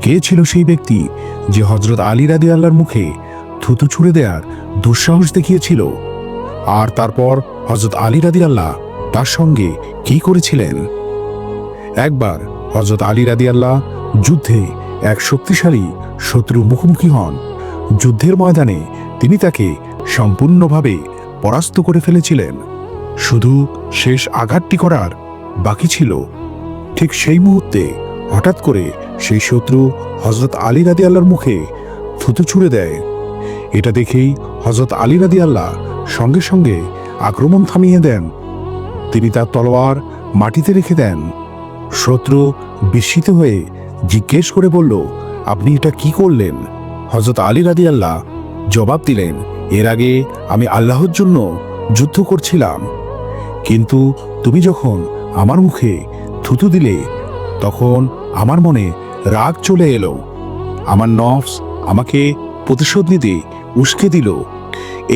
কে ছিল সেই ব্যক্তি যে হযরত আলী রাদিয়াল্লাহর মুখে থুতু ছুঁড়ে দেওয়ার দুঃসাহস দেখিয়েছিল? আর তারপর হযরত আলী রাদিয়াল্লাহ তার সঙ্গে কি করেছিলেন? একবার হযরত আলী রাদিয়াল্লাহ যুদ্ধে এক শক্তিশালী শত্রুর মুখোমুখি হন। যুদ্ধের ময়দানে তিনি তাকে সম্পূর্ণভাবে পরাস্ত করে ফেলেছিলেন। শুধু শেষ আঘাতটি করার বাকি ছিল। ঠিক সেই মুহূর্তে হঠাৎ করে সেই শত্রু হযরত আলী রাদিয়াল্লাহর মুখে থুতু ছুঁড়ে দেয়। এটা দেখেই হযরত আলী রাদিয়াল্লাহ সঙ্গে সঙ্গে আক্রমণ থামিয়ে দেন। তিনি তার তলোয়ার মাটিতে রেখে দেন। শত্রু বিস্মিত হয়ে জিজ্ঞেস করে বলল, আপনি এটা কি করলেন? হযরত আলী রাদিয়াল্লাহ জবাব দিলেন, এর আগে আমি আল্লাহর জন্য যুদ্ধ করছিলাম, কিন্তু তুমি যখন আমার মুখে থুতু দিলে তখন আমার মনে রাগ চলে এলো। আমার নফস আমাকে প্রতিশোধ নিতে উস্কে দিল।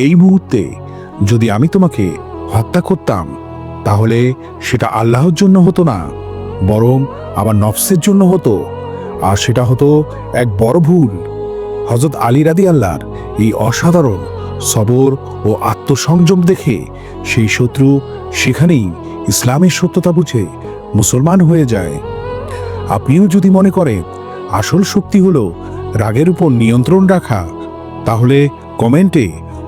এই মুহূর্তে যদি আমি তোমাকে হত্যা করতাম তাহলে সেটা আল্লাহর জন্য হতো না, বরং আমার নফসের জন্য হতো, আর সেটা হতো এক বড় ভুল। হযরত আলী রাদিয়াল্লাহর এই অসাধারণ সবর ও আত্মসংযম দেখে সেই শত্রু সেখানেই ইসলামের সত্যতা বুঝে মুসলমান হয়ে যায়। আপনিও যদি মনে করেন আসল শক্তি হলো রাগের উপর নিয়ন্ত্রণ রাখা, তাহলে কমেন্টে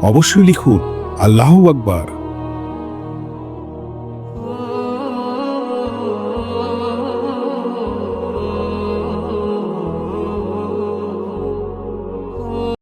অবশ্যই লিখুন আল্লাহু আকবার।